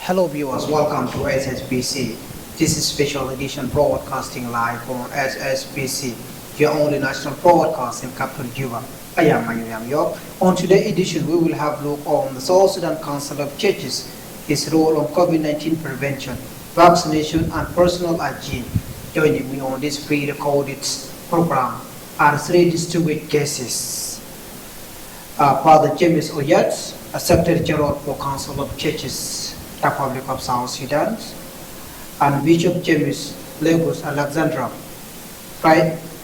Hello viewers, welcome to SSBC. This is special edition broadcasting live on SSBC, your only national broadcast in capital Juba. I am Mayuyam York. On today's edition, we will have a look on the South Sudan Council of Churches, its role on COVID-19 prevention, vaccination and personal hygiene. Joining me on this pre-recorded program are three distinguished guests. Father James Oyet, Secretary General for Council of Churches, Republic of South Sudan, and Bishop James Lagos Alexandra,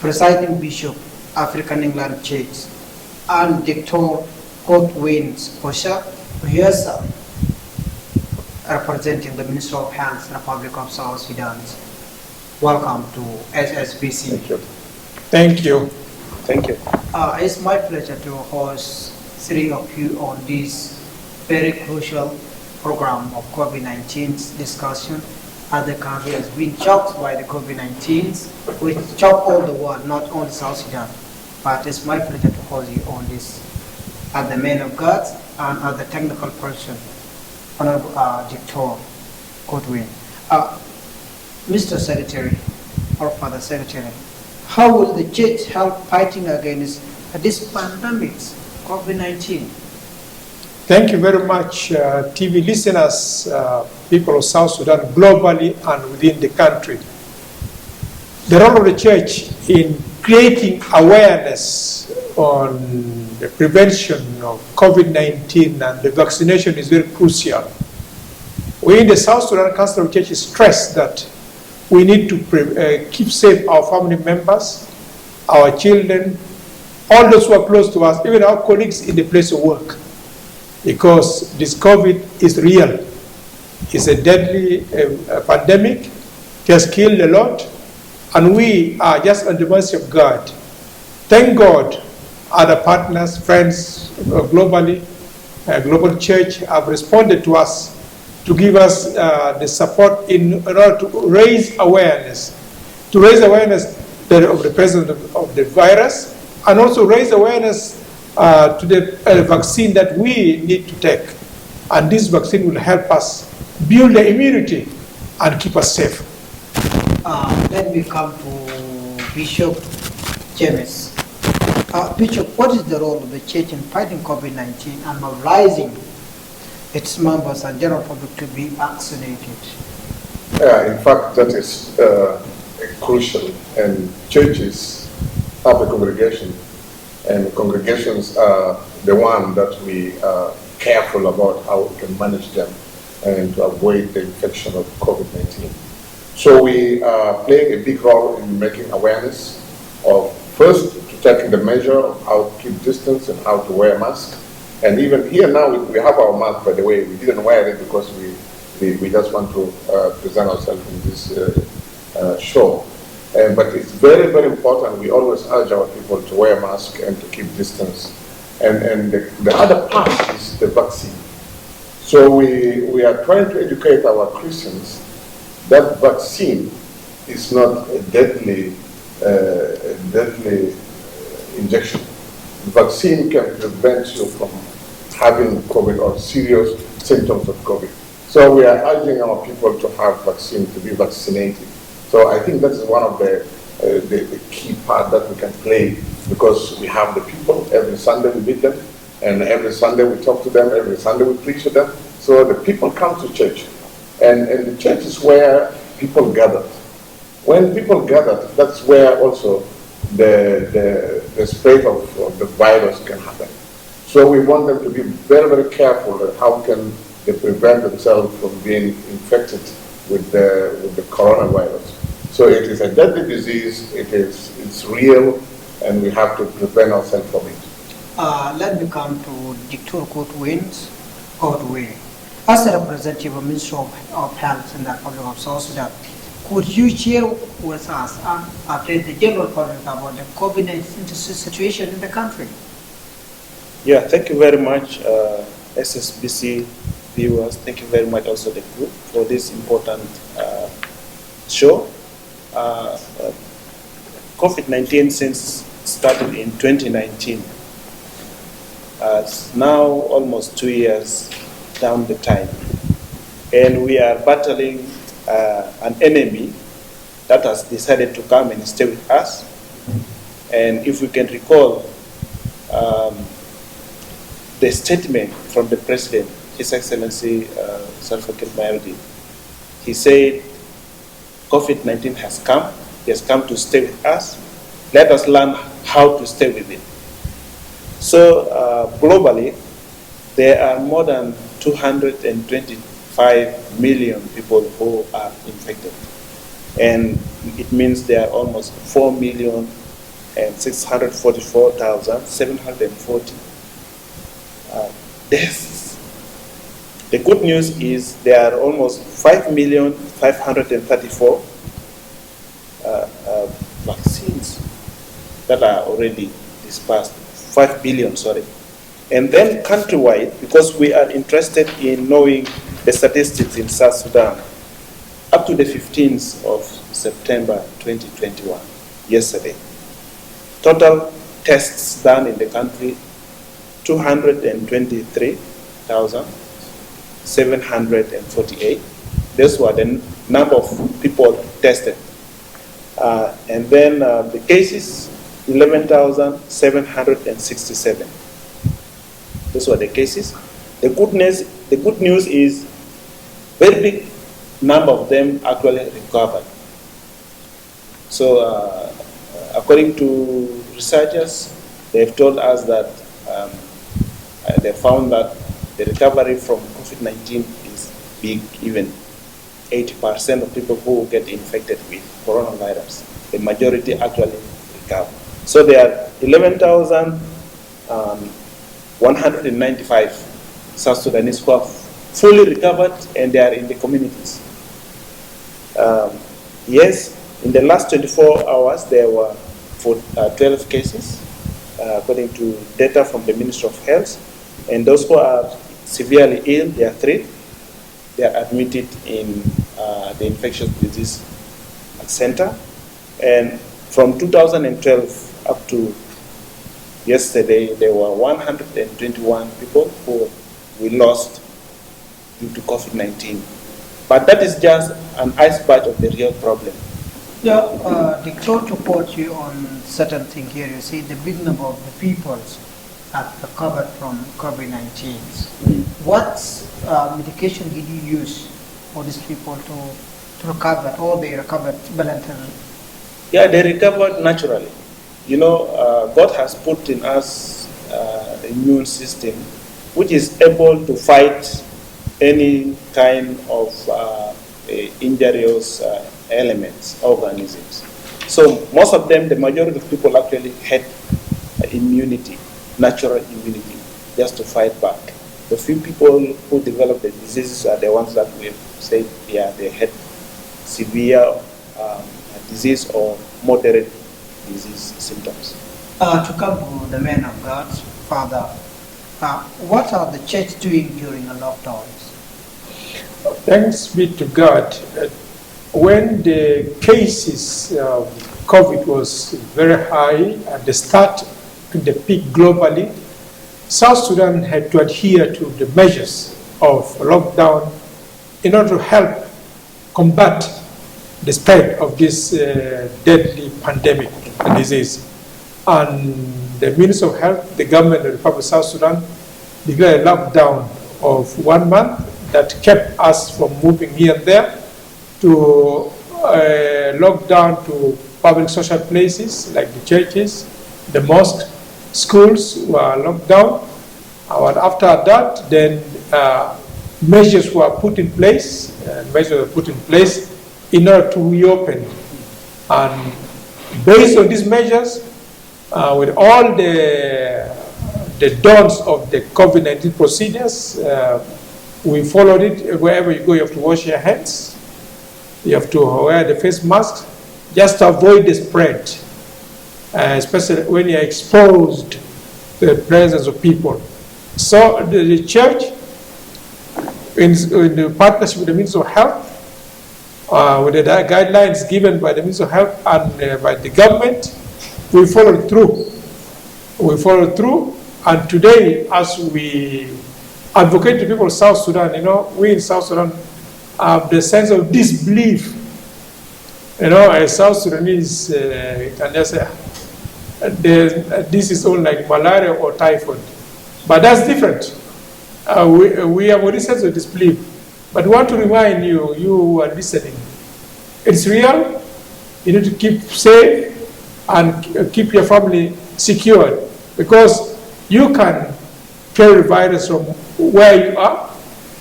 presiding Bishop, African England Church, and Dr. Godwin Ohisa Yosia, representing the Minister of Health, Republic of South Sudan. Welcome to SSBC. Thank you. Thank you. Thank you. It's my pleasure to host three of you on this very crucial program of COVID-19 discussion. Other countries has been shocked by the COVID-19, which shocked all the world, not only South Sudan. But it's my pleasure to host you on this as the man of God and as the technical person, Honorable Dr. Godwin. Mr. Secretary, or Father Secretary, how will the church help fighting against this pandemic, COVID-19? Thank you very much, TV listeners, people of South Sudan, globally and within the country. The role of the church in creating awareness on the prevention of COVID-19 and the vaccination is very crucial. We in the South Sudan Council of Churches stress that we need to keep safe our family members, our children, all those who are close to us, even our colleagues in the place of work. Because this COVID is real. It's a deadly pandemic. It has killed a lot. And we are just on the mercy of God. Thank God, other partners, friends globally, global church have responded to us to give us the support in order to raise awareness. To raise awareness of the presence of the virus, and also raise awareness to the vaccine that we need to take. And this vaccine will help us build the immunity and keep us safe. Let me come to Bishop James. Bishop, what is the role of the church in fighting COVID-19 and mobilizing its members and general public to be vaccinated? In fact, that is crucial. And churches have a congregation. And congregations are the one that we are careful about how we can manage them and to avoid the infection of COVID-19. So we are playing a big role in making awareness of, first, to taking the measure of how to keep distance and how to wear a mask. And even here now, we have our mask, by the way. We didn't wear it because we just want to present ourselves in this show. But it's very, very important. We always urge our people to wear a mask and to keep distance. And the other part is the vaccine. So we are trying to educate our Christians that vaccine is not a deadly injection. Vaccine can prevent you from having COVID or serious symptoms of COVID. So we are urging our people to have vaccine, to be vaccinated. So I think that is one of the key part that we can play, because we have the people. Every Sunday we meet them, and every Sunday we talk to them, every Sunday we preach to them. So the people come to church, and the church is where people gather. When people gather, that's where also the spread of the virus can happen. So we want them to be very, very careful at how can they prevent themselves from being infected with the coronavirus. So it is a deadly disease, it's real, and we have to prevent ourselves from it. Let me come to Dr. Godwin. As a representative of Minister of Health in the Republic of South Sudan, could you share with us and update the general public about the COVID-19 situation in the country? Yeah, thank you very much, SSBC viewers. Thank you very much also the group for this important show. COVID-19 since started in 2019. It's now almost 2 years down the time. and we are battling an enemy that has decided to come and stay with us. And if we can recall the statement from the President, His Excellency Salva Kiir Mayardit, he said, COVID-19 has come, he has come to stay with us. Let us learn how to stay with it. So globally, there are more than 225 million people who are infected. And it means there are almost 4,644,740 deaths. The good news is there are almost 5,534,000 vaccines that are already dispersed. 5 billion, sorry. And then countrywide, because we are interested in knowing the statistics in South Sudan, up to the 15th of September 2021, yesterday, total tests done in the country, 223,748. Those were the number of people tested. And then the cases, 11,767. Those were the cases. The good news is very big number of them actually recovered. So according to researchers, they've told us that they found that the recovery from COVID-19 is big, even 80% of people who get infected with coronavirus, the majority actually recover. So there are 11,195 South Sudanese who have fully recovered and they are in the communities. Yes, in the last 24 hours there were 12 cases, according to data from the Ministry of Health, and those who are severely ill, there are 3. They are admitted in the infectious disease center, and from 2012 up to yesterday, there were 121 people who we lost due to COVID-19. But that is just an iceberg of the real problem. Yeah, the court report you on certain thing here. You see the big number of the people have recovered from COVID-19. What medication did you use for these people to recover, or they recovered voluntarily? Yeah, they recovered naturally. You know, God has put in us an immune system which is able to fight any kind of injurious elements, organisms. So most of them, the majority of people actually had immunity, natural immunity, just to fight back. The few people who develop the diseases are the ones that we've said, yeah, they had severe disease or moderate disease symptoms. To come to the man of God, Father, what are the church doing during the lockdowns? Thanks be to God. When the cases of COVID was very high at the start, in the peak globally, South Sudan had to adhere to the measures of lockdown in order to help combat the spread of this deadly pandemic disease. And the Ministry of Health, the government of the Republic of South Sudan, declared a lockdown of 1 month that kept us from moving here and there, to lock down to public social places like the churches, the mosques, schools were locked down. And after that, then measures were put in place, in order to reopen. And based on these measures, with all the dons of the COVID-19 procedures, we followed it. Wherever you go, you have to wash your hands. You have to wear the face mask just to avoid the spread, especially when you're exposed to the presence of people. So the church, in the partnership with the Ministry of Health, with the guidelines given by the Ministry of Health and by the government, we followed through. And today, as we advocate to people of South Sudan, we in South Sudan have the sense of disbelief. You know, as South Sudanese, you can just say, this is all like malaria or typhoid. But that's different. We have a sense of disbelief. But I want to remind you, you who are listening, it's real. You need to keep safe and keep your family secured, because you can carry the virus from where you are,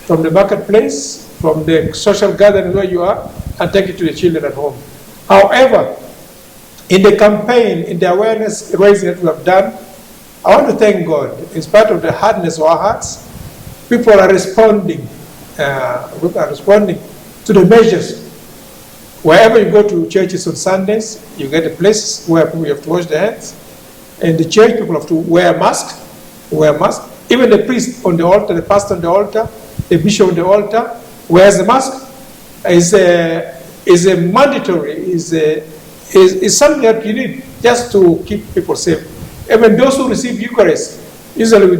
from the marketplace, from the social gathering where you are, and take it to the children at home. However, in the campaign, in the awareness raising that we have done, I want to thank God. In spite of the hardness of our hearts, people are responding to the measures. Wherever you go to churches on Sundays, you get a place where people have to wash their hands. In the church, people have to wear a mask. Even the priest on the altar, the pastor on the altar, the bishop on the altar wears a mask. Is a mandatory, is something that you need just to keep people safe. Even those who receive Eucharist, usually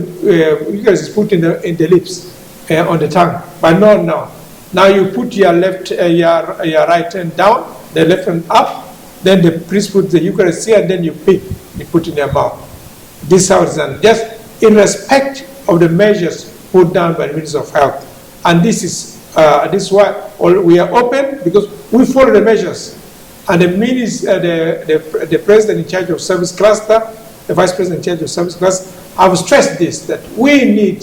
Eucharist is put in the lips, on the tongue, but not now. Now you put your right hand down, the left hand up, then the priest puts the Eucharist here, and then you put in your mouth. This is how it's done, just in respect of the measures put down by the Ministry of Health. And this is why we are open, because we follow the measures. And the president in charge of service cluster, the vice president in charge of service cluster, have stressed this, that we need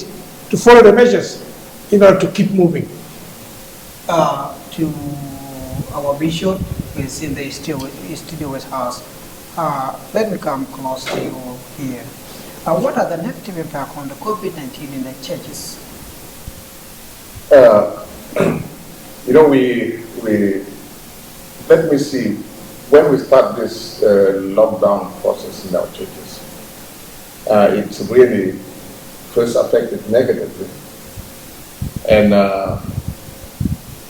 to follow the measures in order to keep moving. To our bishop who is in the studio with us, let me come close to you here. What are the negative impact on the COVID-19 in the churches? You know, let me see, when we start this lockdown process in our churches, it's really first affected negatively. And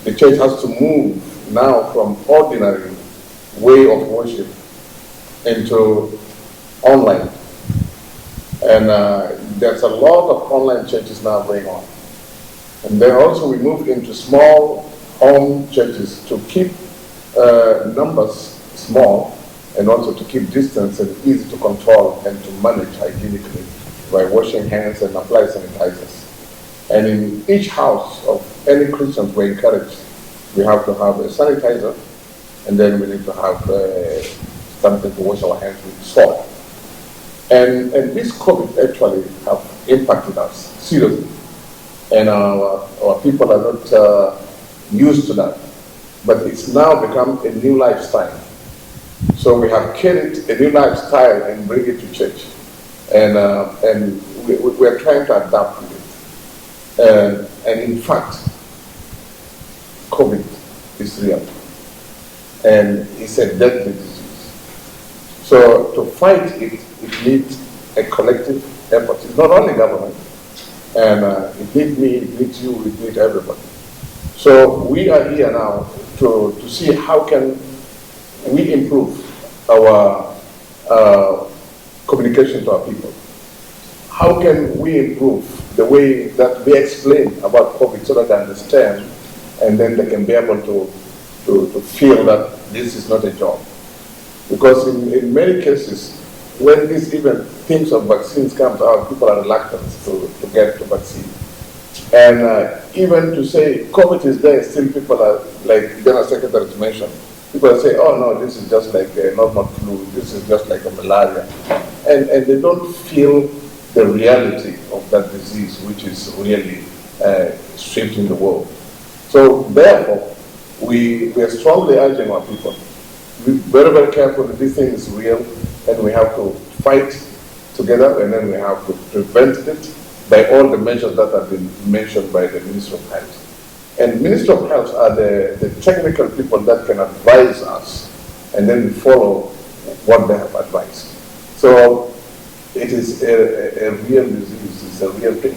the church has to move now from ordinary way of worship into online. And there's a lot of online churches now going on. And then also we moved into small home churches to keep numbers small, and also to keep distance and easy to control and to manage hygienically by washing hands and apply sanitizers. And in each house of any Christians, we're encouraged, we have to have a sanitizer, and then we need to have something to wash our hands with soap. And this COVID actually have impacted us seriously. And our people are not used to that. But it's now become a new lifestyle. So we have carried a new lifestyle and bring it to church. And we're trying to adapt to it. And in fact, COVID is real. And it's a deadly disease. So to fight it, it needs a collective effort. It's not only government. And it needs me, it needs you, it needs everybody. So we are here now to see how can we improve our communication to our people. How can we improve the way that we explain about COVID so that they understand, and then they can be able to feel that this is not a job. Because in many cases, when these even things of vaccines comes out, people are reluctant to get the vaccine. And even to say COVID is there, still people are, like the General Secretary mentioned, people say, oh no, this is just like a normal flu, this is just like a malaria. And they don't feel the reality of that disease, which is really sweeping the world. So therefore, we are strongly urging our people, be very, very careful that this thing is real, and we have to fight together, and then we have to prevent it by all the measures that have been mentioned by the Minister of Health. And Minister of Health are the technical people that can advise us, and then we follow what they have advised. So it is a real disease, it's a real thing.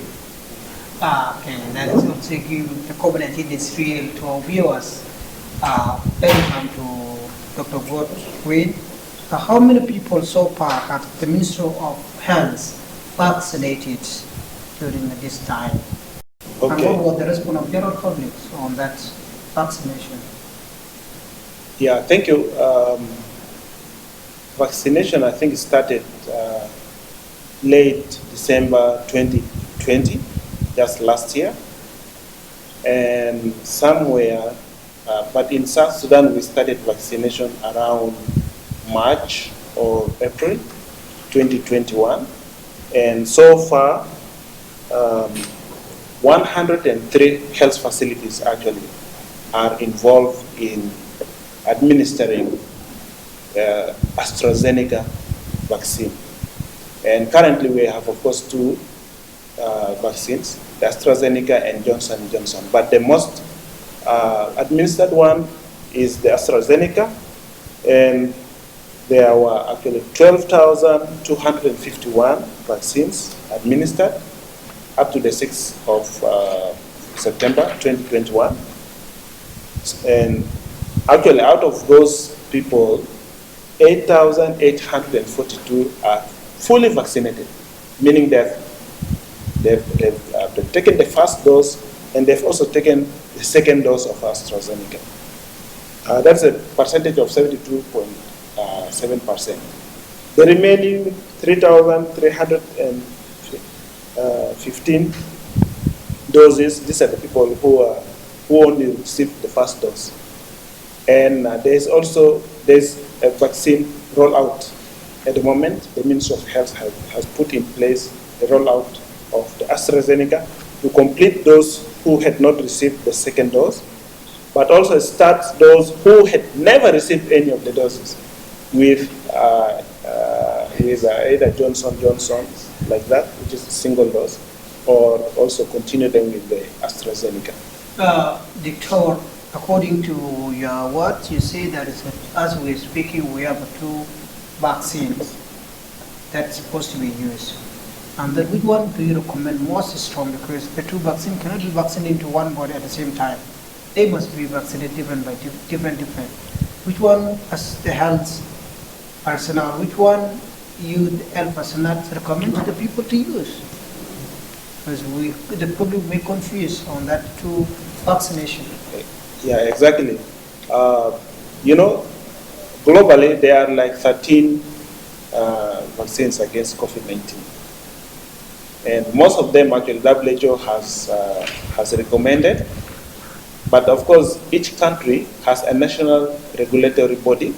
Okay, that is also give the COVID-19 is real to our viewers. Let me come to Dr. Godwin. How many people so far have the Ministry of Health vaccinated during this time? Okay. And what was the response of general public on that? vaccination? Yeah, thank you. Vaccination, I think, started late December 2020, just last year. And somewhere, but in South Sudan, we started vaccination around March or April 2021. And so far, 103 health facilities actually are involved in administering Astra Zeneca vaccine. And currently we have, of course, two vaccines, the Astra Zeneca and Johnson & Johnson. But the most administered one is the Astra Zeneca, and there were actually 12,251 vaccines administered up to the 6th of September 2021. And actually, out of those people, 8,842 are fully vaccinated, meaning that they've taken the first dose and they've also taken the second dose of AstraZeneca. That's a percentage of 72.7%. The remaining 3,315 doses, these are the people who only received the first dose. And there's a vaccine rollout. At the moment, the Ministry of Health has put in place a rollout of the AstraZeneca to complete those who had not received the second dose, but also start those who had never received any of the doses with either Johnson & Johnson, like that, which is a single dose, or also continue them with the AstraZeneca. Doctor, according to your words, you say that as we're speaking, we have two vaccines that's supposed to be used. And then which one do you recommend most strong? Because the two vaccines cannot be vaccinated into one body at the same time. They must be vaccinated different by different. Which one, as the health personnel, which one you, the health personnel, recommend to the people to use? Because the public may confuse on that two vaccination. Yeah, exactly. Globally, there are like 13 vaccines against COVID-19. And most of them actually WHO has recommended. But of course, each country has a national regulatory body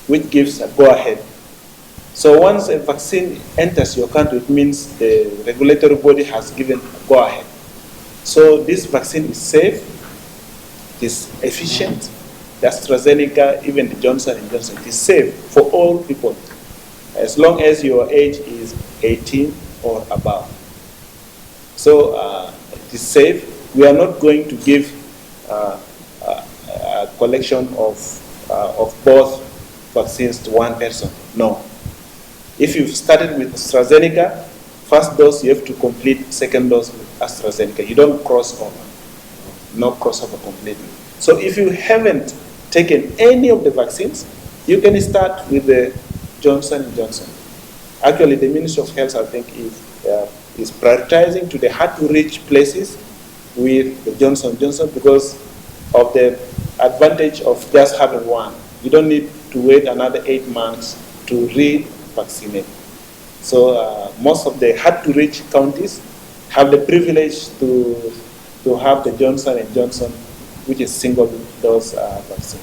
which gives a go-ahead. So once a vaccine enters your country, it means the regulatory body has given a go-ahead. So this vaccine is safe, it is efficient. The AstraZeneca, even the Johnson & Johnson, it is safe for all people, as long as your age is 18 or above. So it is safe. We are not going to give a collection of both vaccines to one person. No. If you've started with AstraZeneca, first dose you have to complete second dose with AstraZeneca. You don't cross over. No crossover completely. So if you haven't taken any of the vaccines, you can start with the Johnson & Johnson. Actually, the Ministry of Health, I think, is prioritizing to the hard-to-reach places with the Johnson & Johnson because of the advantage of just having one. You don't need to wait another 8 months to re-vaccinate. So most of the hard-to-reach counties have the privilege to have the Johnson & Johnson, which is single-dose vaccine.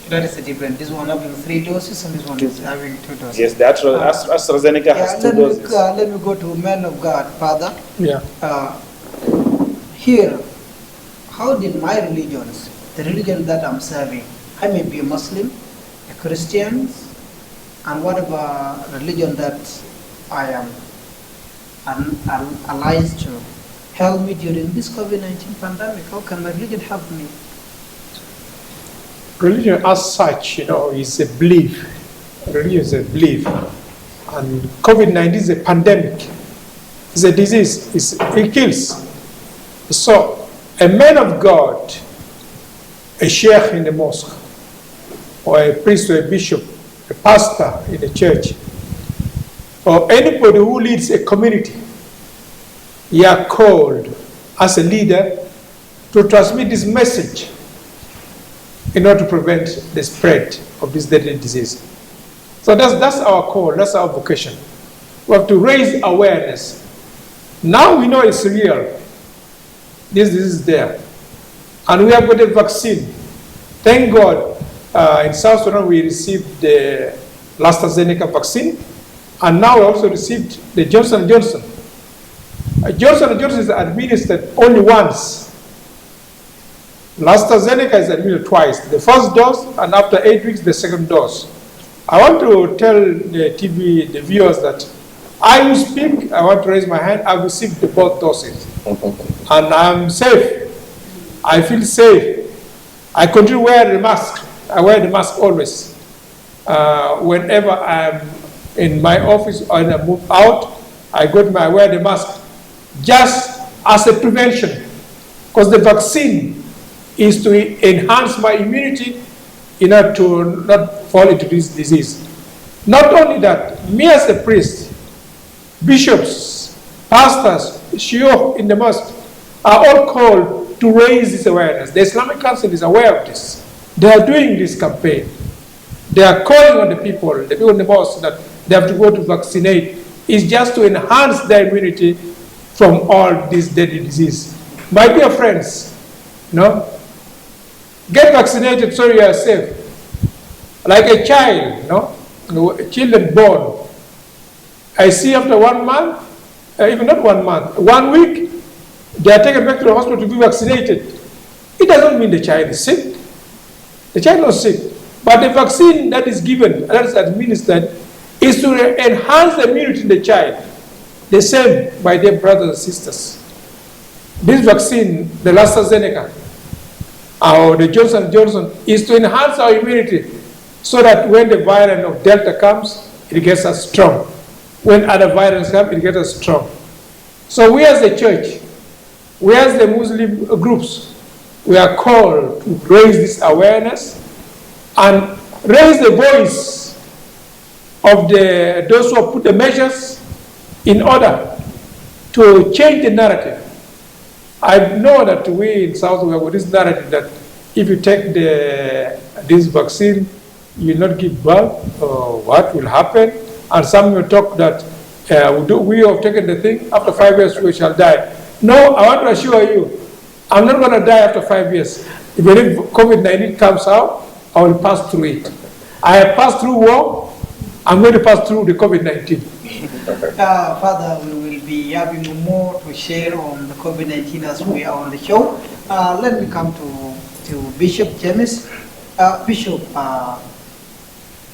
That is the difference. This one having 3 doses and this one is having 2 doses. Yes, the AstraZeneca has 2 doses. Let me go to man of God, Father. Yeah. Here, how did my religions, the religion that I'm serving, I may be a Muslim, a Christian, and whatever religion that I am allied to, help me during this COVID-19 pandemic? How can my religion help me? Religion as such, is a belief. Religion is a belief. And COVID-19 is a pandemic. It's a disease. It kills. So, a man of God, a sheikh in the mosque, or a priest or a bishop, a pastor in a church, or anybody who leads a community, you are called as a leader to transmit this message in order to prevent the spread of this deadly disease. So that's our call, that's our vocation. We have to raise awareness. Now we know it's real. This disease is there. And we have got a vaccine. Thank God, in South Sudan we received the Astra Zeneca vaccine, and now we also received the Johnson & Johnson. Johnson & Johnson is administered only once. Astra Zeneca is administered twice, the first dose and after 8 weeks the second dose. I want to tell the viewers that I will speak, I want to raise my hand, I received the both doses. And I'm safe. I feel safe. I continue to wear the mask. I wear the mask always. Whenever I'm in my office or I move out, I wear the mask just as a prevention. Because the vaccine is to enhance my immunity in order to not fall into this disease. Not only that, me as a priest, bishops, pastors, shiuch in the mosque are all called to raise this awareness. The Islamic Council is aware of this. They are doing this campaign. They are calling on the people in the mosque that they have to go to vaccinate. It's just to enhance their immunity from all this deadly disease. My dear friends, get vaccinated so you are safe. Like a child, children born. I see after 1 month, even not 1 month, 1 week, they are taken back to the hospital to be vaccinated. It doesn't mean the child is sick. The child is not sick. But the vaccine that is given, that is administered, is to enhance the immunity in the child. The same, my dear brothers and sisters. This vaccine, the Astra Zeneca, or the Johnson & Johnson, is to enhance our immunity so that when the variant of Delta comes, it gets us strong. When other viruses come, it gets us strong. So we as the church, we as the Muslim groups, we are called to raise this awareness and raise the voice of those who have put the measures in order to change the narrative. I know that we in South Sudan have this narrative that if you take this vaccine, you will not give birth, or what will happen? And some will talk that we have taken the thing, after 5 years we shall die. No, I want to assure you, I'm not going to die after 5 years. If COVID-19 comes out, I will pass through it. I have passed through war, I'm going to pass through the COVID-19. Father, we will be having more to share on the COVID-19 as we are on the show. Let me come to Bishop James. Bishop,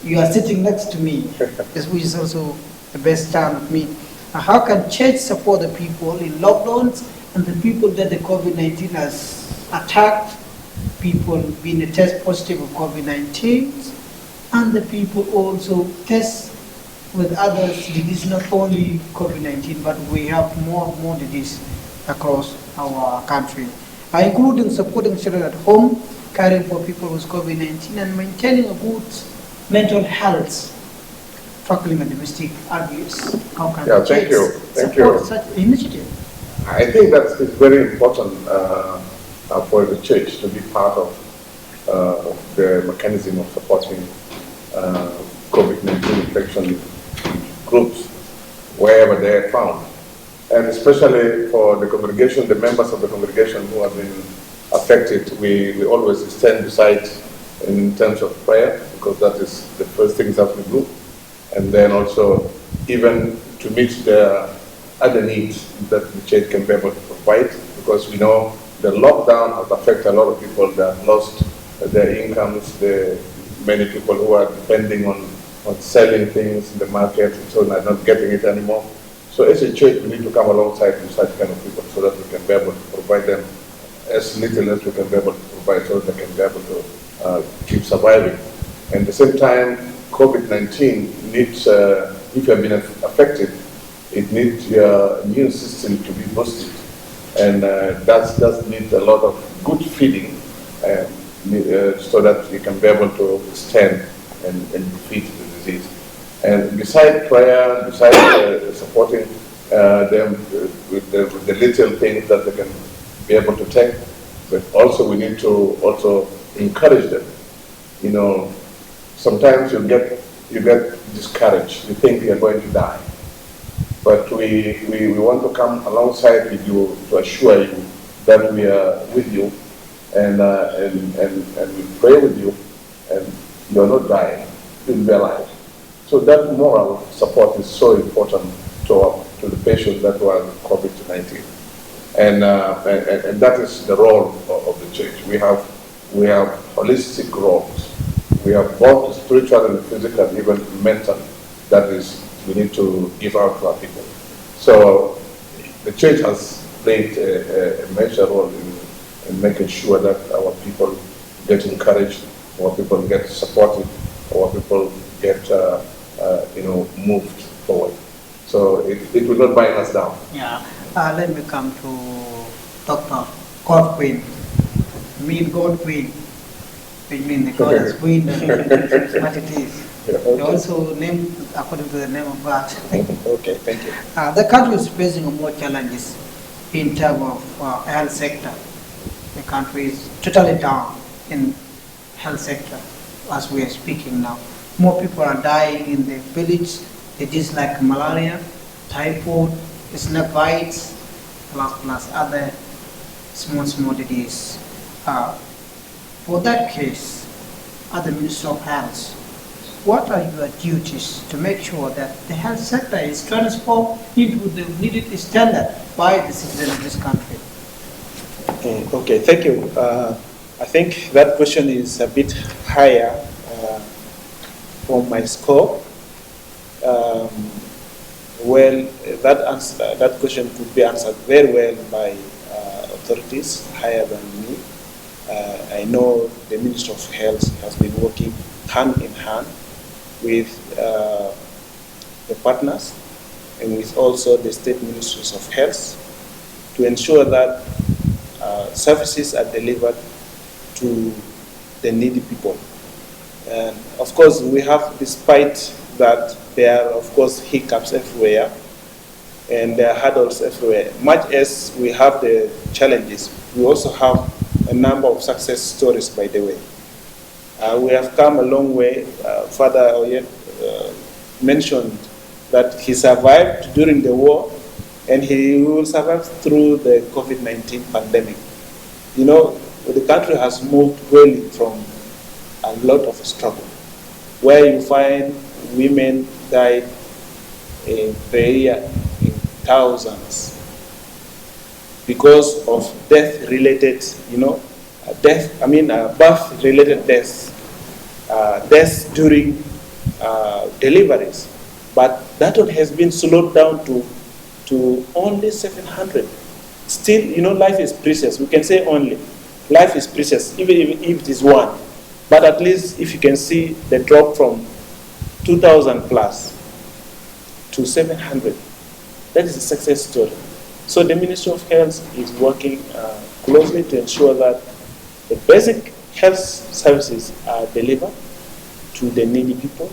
you are sitting next to me, which is also the best stand of me. How can church support the people in lockdowns and the people that the COVID-19 has attacked, people being a test positive of COVID-19, and the people also test with others disease, not only COVID-19, but we have more disease across our country, including supporting children at home, caring for people with COVID-19, and maintaining a good mental health, tackling domestic abuse. How can thank you. support such initiative? I think that it's very important for the church to be part of the mechanism of supporting COVID-19 infection groups wherever they are found. And especially for the congregation, the members of the congregation who have been affected, we always stand beside in terms of prayer, because that is the first thing that we do. And then also even to meet the other needs that the church can be able to provide, because we know the lockdown has affected a lot of people that lost their incomes, many people who are depending on selling things in the market, so they're not getting it anymore. So as a church, we need to come alongside such kind of people so that we can be able to provide them as little as we can be able to provide, so that they can be able to keep surviving. And at the same time, COVID-19 needs, if you have been affected, it needs your immune system to be boosted. And that does need a lot of good feeding so that you can be able to stand and defeat the disease. And beside prayer, beside supporting them with the little things that they can be able to take, but also we need to also encourage them. You know, sometimes you get discouraged. You think you're going to die. But we want to come alongside with you to assure you that we are with you and we pray with you, and you're not dying, you'll be alive. So that moral support is so important to the patients that were COVID-19. And that is the role of the church. We have holistic roles. We have both the spiritual and the physical, even mental, that is we need to give out to our people. So the church has played a major role in making sure that our people get encouraged, our people get supported, our people get moved forward. So it will not bind us down. Yeah. Let me come to Dr. Godwin. Mean Godwin, which means the God is Queen, what it is. You also named according to the name of God. Okay, thank you. The country is facing more challenges in terms of health sector. The country is totally down in health sector as we are speaking now. More people are dying in the village. Diseases like malaria, typhoid, snake bites, plus other small diseases. For that case, as the Minister of Health, what are your duties to make sure that the health sector is transformed into the needed standard by the citizens of this country? Okay, thank you. I think that question is a bit higher from my scope. That question could be answered very well by authorities higher than me. I know the Minister of Health has been working hand in hand with the partners and with also the state ministries of health to ensure that services are delivered to the needy people. And of course, we have, despite that, there are of course hiccups everywhere and there are hurdles everywhere. Much as we have the challenges, we also have a number of success stories, by the way. We have come a long way. Father Oyet mentioned that he survived during the war and he will survive through the COVID-19 pandemic. You know, the country has moved really from a lot of struggle, where you find women died per year in thousands because of death-related, birth-related deaths, deaths during deliveries. But that one has been slowed down to only 700. Still, life is precious. We can say only. Life is precious, even if it is one. But at least if you can see the drop from 2,000 plus to 700, that is a success story. So the Ministry of Health is working closely to ensure that the basic health services are delivered to the needy people,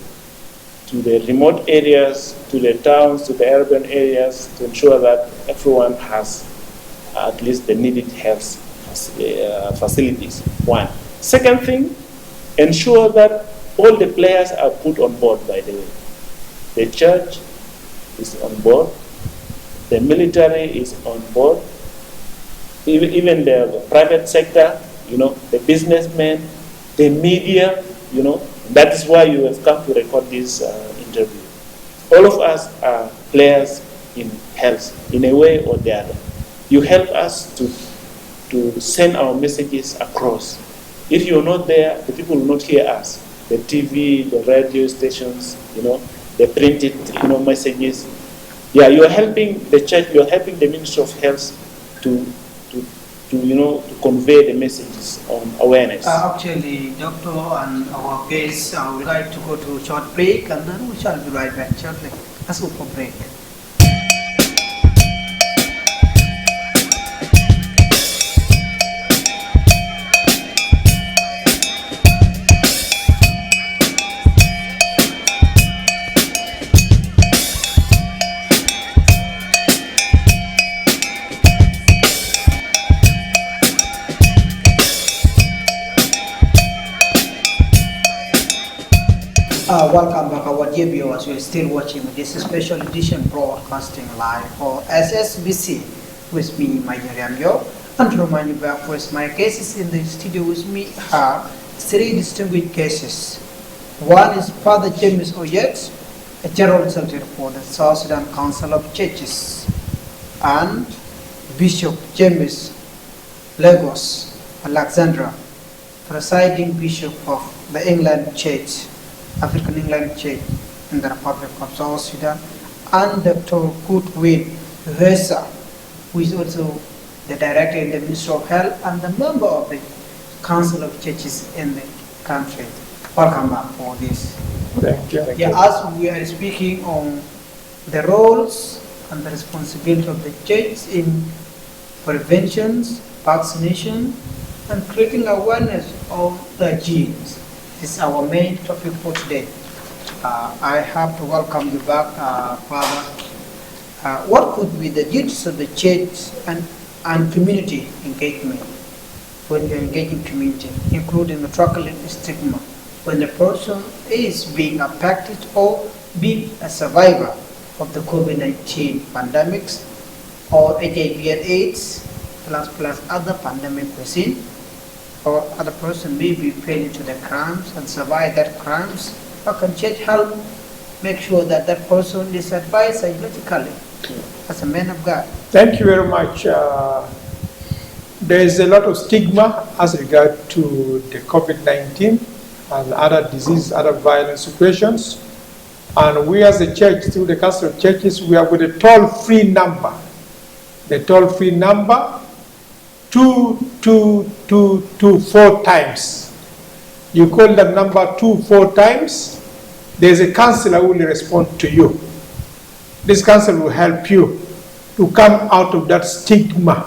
to the remote areas, to the towns, to the urban areas, to ensure that everyone has at least the needed health facilities. One. Second thing, ensure that all the players are put on board, by the way. The church is on board, the military is on board, even the private sector, the businessmen, the media, that is why you have come to record this interview. All of us are players in health, in a way or the other. You help us to send our messages across. If you're not there, the people will not hear us. The TV, the radio stations, the printed, messages. Yeah, you're helping the church, you're helping the Ministry of Health to convey the messages on awareness. Actually, Doctor and our guests, I would like to go to a short break and then we shall be right back shortly. Let's go for break. Welcome back, our dear viewers. We're still watching this special edition broadcasting live for SSBC with me, Miriam Yo. And to remind you back, first, my guests in the studio with me are three distinguished guests. One is Father James Oyet, a General Secretary for the South Sudan Council of Churches, and Bishop James Lagos Alexandra, presiding Bishop of the England Church, African England Church in the Republic of South Sudan, and Dr. Godwin Ohisa, who is also the Director in the Ministry of Health and the member of the Council of Churches in the country. Welcome back for this. Thank you. Yeah, as we are speaking on the roles and the responsibility of the church in prevention, vaccination, and creating awareness of the genes. This is our main topic for today. I have to welcome you back, Father. What could be the duties of the church and community engagement when you're engaging community, including the tackling stigma, when the person is being affected or being a survivor of the Covid19 pandemics or HIV and AIDS, plus other pandemic within, or other person may be fell into the crimes and survive that crimes? How can church help make sure that that person is advised psychologically as a man of God? Thank you very much. There is a lot of stigma as regard to the COVID-19 and other diseases, other violent situations. And we as a church, through the Council of Churches, we have got a toll-free number. The toll-free number, 2224 times. You call that number 24 times, there's a counselor who will respond to you. This counselor will help you to come out of that stigma,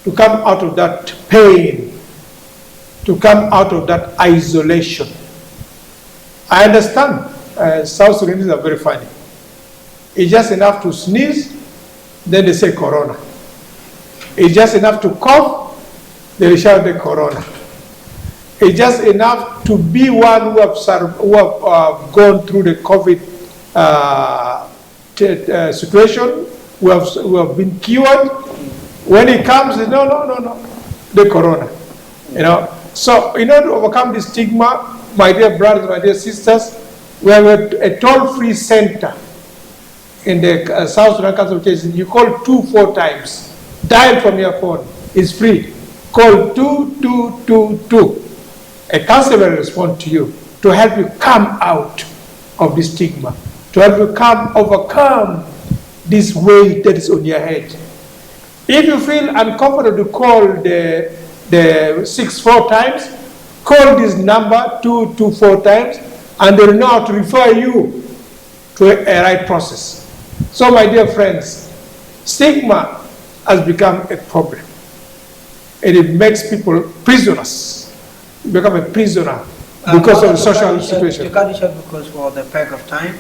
to come out of that pain, to come out of that isolation. I understand South Sudanese are very funny. It's just enough to sneeze, then they say corona. It's just enough to cough, they shout the corona. It's just enough to be one who have gone through the COVID situation, who have been cured. When it comes, no, the corona. You know. So in order to overcome this stigma, my dear brothers, my dear sisters, we have a toll-free center in the South Sudan Council of Churches. You call 24 times. Dial from your phone. It's free. Call 2222. A counselor will respond to you to help you come out of this stigma, to help you overcome this weight that is on your head. If you feel uncomfortable to call the 64 times, call this number 224 times, and they will know how to refer you to a right process. So, my dear friends, stigma has become a problem, and it makes people prisoners. You become a prisoner because of the social situation. You can't share because for the lack of time.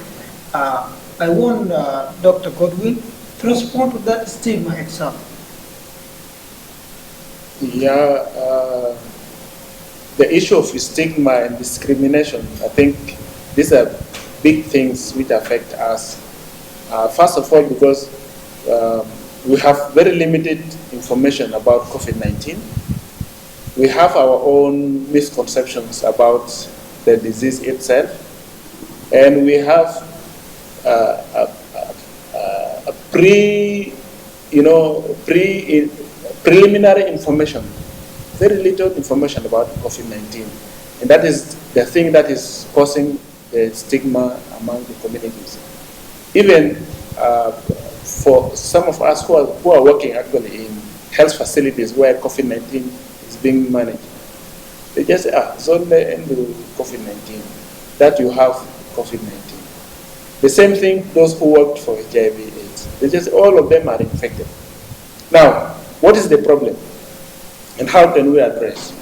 I want Dr. Godwin to respond to that stigma itself. Yeah, the issue of stigma and discrimination, I think these are big things which affect us. First of all, because we have very limited information about COVID-19. We have our own misconceptions about the disease itself, and we have preliminary information, very little information about COVID-19, and that is the thing that is causing the stigma among the communities. Even for some of us who are working actually in health facilities where COVID-19 is being managed, they just say, it's only COVID-19, that you have COVID-19. The same thing, those who worked for HIV/AIDS, they just, all of them are infected. Now, what is the problem? And how can we address?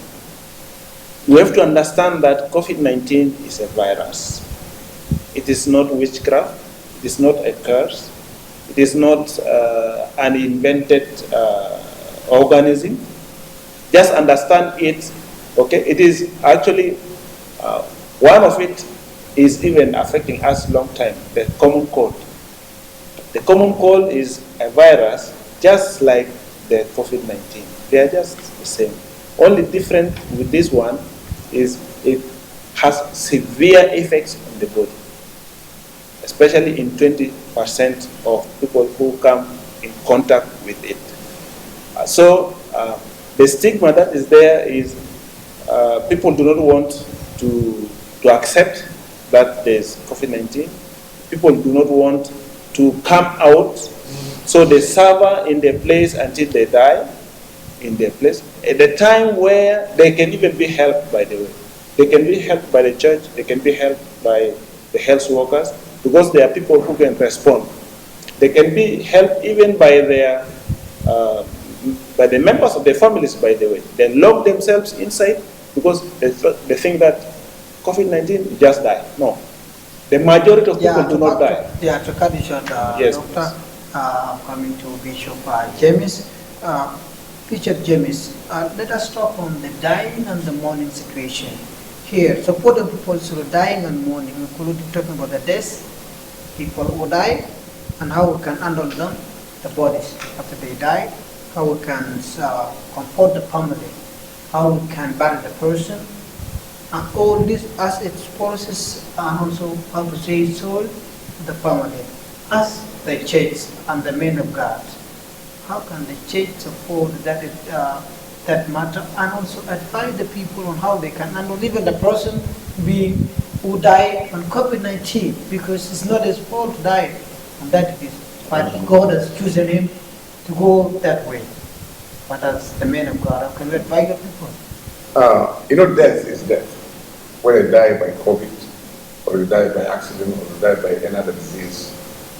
We have to understand that COVID-19 is a virus. It is not witchcraft. It is not a curse. It is not an invented organism. Just understand it, okay? It is actually, one of it is even affecting us long time, the common cold. The common cold is a virus just like the Covid-19. They are just the same. Only different with this one is it has severe effects on the body, especially in 20% of people who come in contact with it. The stigma that is there is people do not want to accept that there's COVID-19. People do not want to come out, so they suffer in their place until they die in their place. At the time where they can even be helped, by the way. They can be helped by the church, they can be helped by the health workers, because there are people who can respond. They can be helped even by the members of their families, by the way. They lock themselves inside because they think that COVID-19 just die. No. The majority of people do not die. Yeah, to cut you short, yes, Doctor, coming to Bishop James. Bishop James, let us talk on the dying and the mourning situation. Here, supporting people who are dying and mourning, including talking about the deaths, people who die, and how we can handle them, the bodies after they die, how we can comfort the family, how we can bury the person, and all this as its process, and also how to say soul, the family, as the church and the men of God. How can the church support that matter, and also advise the people on how they can handle even the person who died on COVID-19, because it's not his fault to die, and that is but God has chosen him to go that way. But as the men of God, how can we advise the people? Death is death. Whether you die by COVID, or you die by accident, or you die by another disease,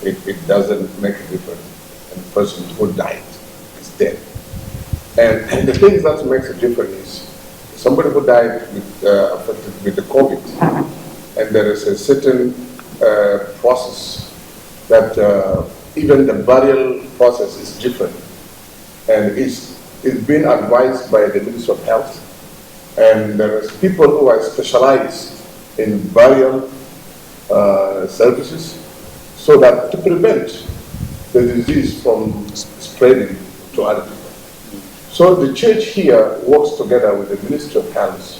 it doesn't make a difference. And the person who died is dead. And the thing that makes a difference is somebody who died affected with the COVID, and there is a certain process that even the burial process is different, and it's been advised by the Ministry of Health, and there is people who are specialized in burial services, so that to prevent the disease from spreading to other people. So the church here works together with the Ministry of Health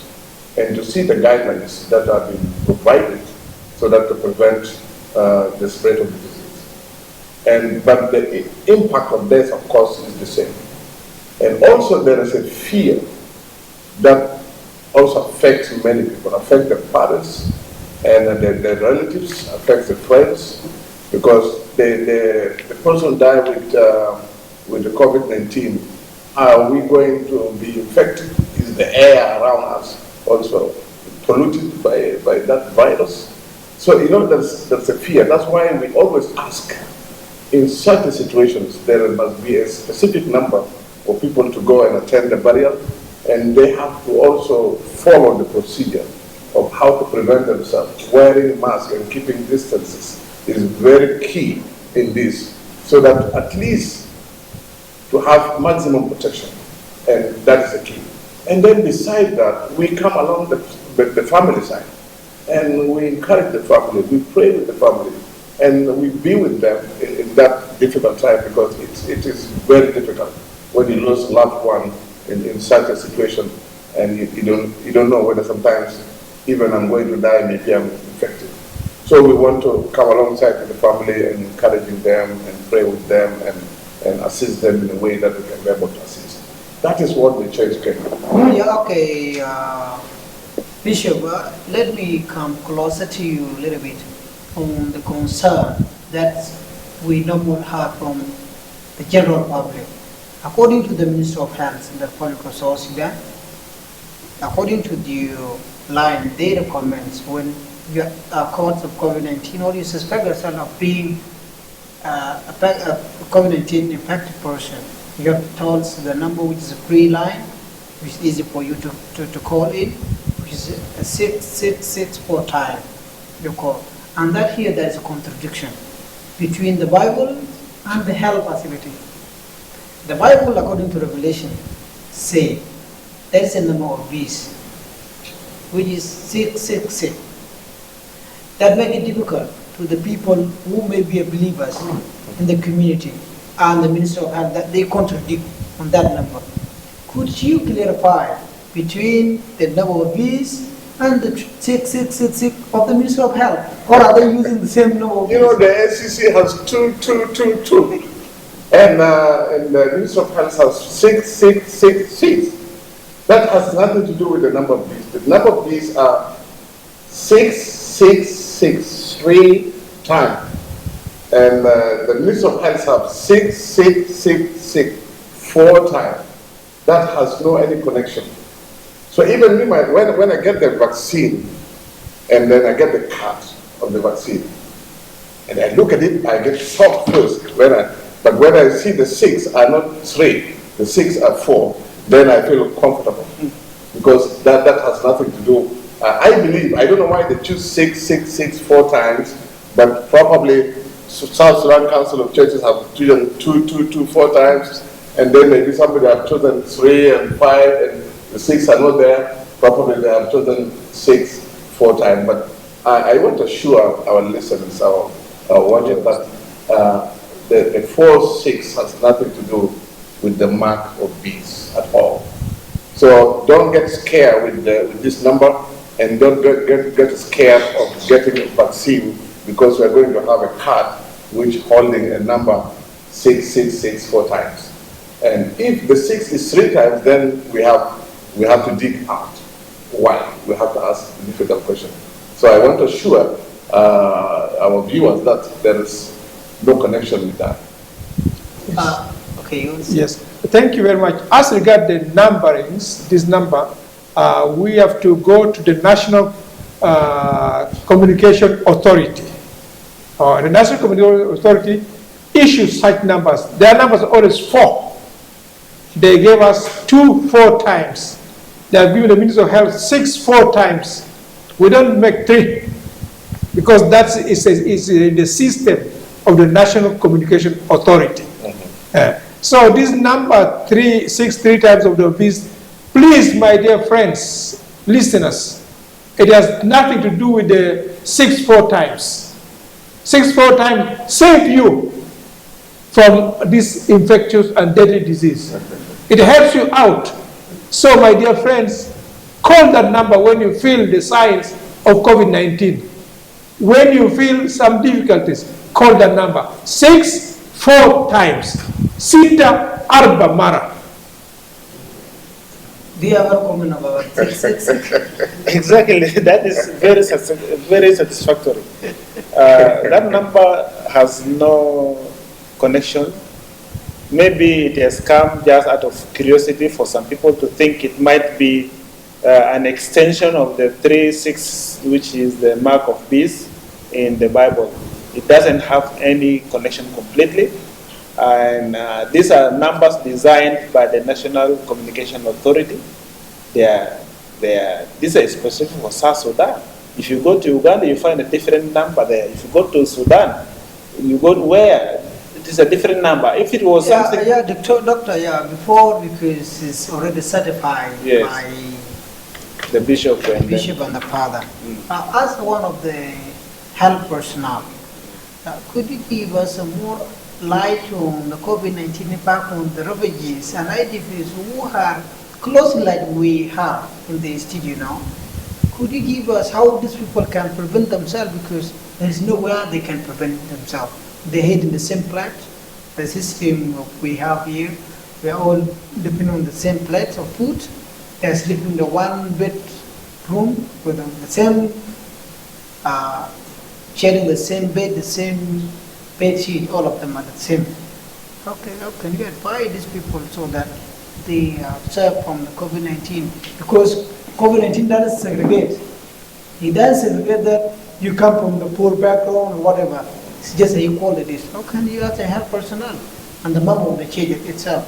and to see the guidelines that are being provided so that to prevent the spread of the disease. But the impact of death, of course, is the same. And also there is a fear that also affects many people, affects the parents and the relatives, affects the friends, because the person died with the COVID-19. Are we going to be infected? Is the air around us also polluted by that virus? So, there's a fear. That's why we always ask, in certain situations, there must be a specific number for people to go and attend the burial, and they have to also follow the procedure of how to prevent themselves. Wearing masks and keeping distances is very key in this, so that at least to have maximum protection, and that is the key. And then beside that, we come along the family side, and we encourage the family, we pray with the family, and we be with them in that difficult time, because it is very difficult when you lose a loved one in such a situation, and you don't know whether sometimes even I'm going to die, maybe I'm infected. So we want to come alongside with the family and encouraging them and pray with them and assist them in a way that we can be able to assist. That is what the church can do. Yeah, okay. Bishop, let me come closer to you a little bit on the concern that we normally have from the general public. According to the Minister of Health in the Republic of South Sudan, according to the line, they recommend when you are caught of COVID-19 or you suspect yourself of being a COVID-19 infected person, you have told the number, which is a free line, which is easy for you to call in, which is a 664 time you call. And that here there is a contradiction between the Bible and the health facility. The Bible, according to Revelation, say there is a number of beasts, which is 666. that make it difficult to the people who may be believers in the community and the Minister of Health that they contradict on that number. Could you clarify between the number of bees and the 6666 of the Minister of Health? Or are they using the same number of bees? You know, the SCC has 2. And the Minister of Health has 6666. That has nothing to do with the number of bees. The number of bees are 6663 times. And the Minister of Health have 6666 4 times. That has no any connection. So even me, when I get the vaccine, and then I get the card of the vaccine, and I look at it, I get shocked first. But when I see the 6 are not 3, the 6 are 4, then I feel comfortable. Because that has nothing to do. I believe, I don't know why they choose 666 4 times, but probably South Sudan Council of Churches have chosen 2 4 times, and then maybe somebody have chosen 3 and 5, and the 6 are not there. Probably they have chosen 6 4 times. But I want to assure our listeners, our watchers, that the 4-6 has nothing to do with the mark of bees at all. So don't get scared with this number, and don't get scared of getting a vaccine, because we're going to have a card which holding a number 666 4 times. And if the 6 is 3 times, then we have to dig out why. We have to ask the difficult question. So I want to assure our viewers that there is no connection with that. Okay. Yes, thank you very much. As regards the numberings, this number, we have to go to the National Communication Authority. The National Communication Authority issues such numbers. Their numbers are always 4. They gave us 2 4 times. They have given the Minister of Health 6 4 times. We don't make 3, because that is in the system of the National Communication Authority. So this number 3 times of the bees, please, my dear friends, listeners, it has nothing to do with the 6 4 times. 6 4 times save you from this infectious and deadly disease. It helps you out. So, my dear friends, call that number when you feel the signs of COVID-19. When you feel some difficulties, call that number 6 4 times. Sita Arba Mara. Do you have a comment about 666? Exactly, that is very satisfactory. That number has no connection. Maybe it has come just out of curiosity for some people to think it might be an extension of the 3-6, which is the mark of beast in the Bible. It doesn't have any connection completely. And these are numbers designed by the National Communication Authority. These are specific for South Sudan. If you go to Uganda, you find a different number there. If you go to Sudan, you go where? It is a different number. If it was something... Doctor, before, because it's already certified by the bishop and the father. As one of the health personnel, could you give us a more light on the COVID-19 impact on the refugees and IDPs who are closely like we have in the studio now? Could you give us how these people can prevent themselves, because there is nowhere they can prevent themselves. They hid in the same plate. The system we have here, we are all living on the same plate of food. They are sleeping in the one bedroom with the same, sharing the same bed, the same bed sheet, all of them are the same. How can you advise these people so that they are safe from the COVID-19? Because COVID-19 doesn't segregate. It doesn't segregate that you come from the poor background or whatever. It's just an equality. How can you as a health personnel and the member of the church itself?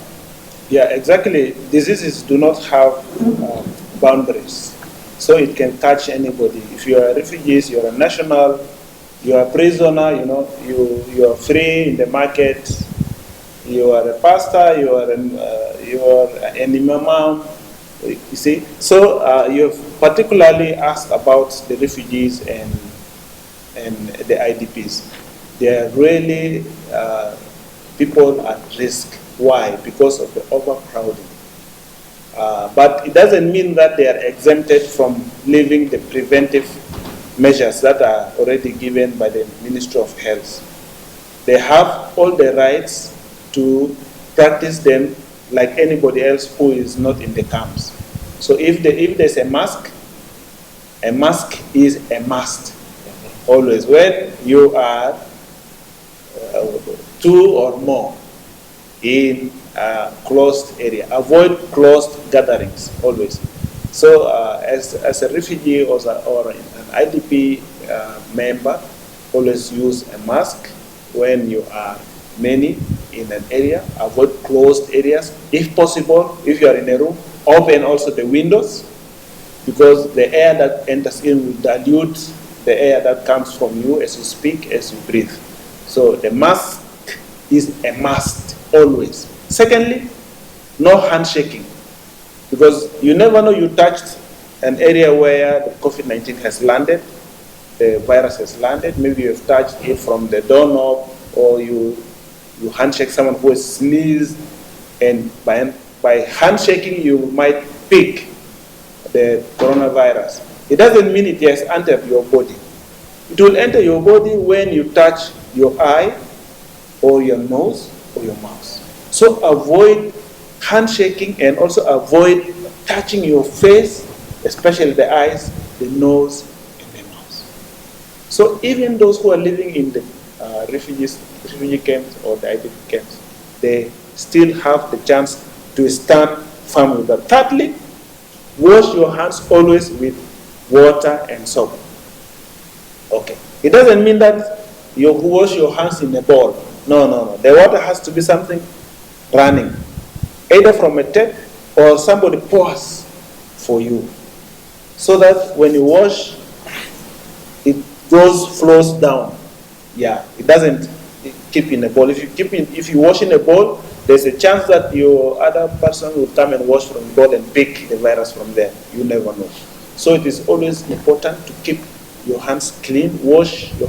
Yeah, exactly. Diseases do not have boundaries. So it can touch anybody. If you are a refugee, you are a national, you are a prisoner, you are free in the market, you are a pastor, you are an imam, you see. So you have particularly asked about the refugees and and the IDPs. They are really people at risk. Why? Because of the overcrowding. But it doesn't mean that they are exempted from living the preventive measures that are already given by the Ministry of Health. They have all the rights to practice them like anybody else who is not in the camps. So if there's a mask is a must. Always. When you are two or more in a closed area, avoid closed gatherings, always. So as a refugee or an IDP member, always use a mask when you are many in an area. Avoid closed areas. If possible, if you are in a room, open also the windows, because the air that enters in will dilute the air that comes from you as you speak, as you breathe. So the mask is a must, always. Secondly, no handshaking, because you never know, you touched an area where the COVID-19 has landed, the virus has landed. Maybe you have touched it from the doorknob, or you handshake someone who has sneezed, and by handshaking you might pick the coronavirus. It doesn't mean it has entered your body. It will enter your body when you touch your eye or your nose or your mouth. So avoid handshaking, and also avoid touching your face, especially the eyes, the nose, and the mouth. So even those who are living in the refugee camps or the IDP camps, they still have the chance to stand firm with that. Thirdly, wash your hands always with water and soap. Okay. It doesn't mean that you wash your hands in a bowl. No. The water has to be something running, either from a tap or somebody pours for you, so that when you wash, it flows down. Yeah, it doesn't keep in a bowl. If you wash in a bowl, there's a chance that your other person will come and wash from the bowl and pick the virus from there. You never know. So it is always important to keep your hands clean. Wash your hands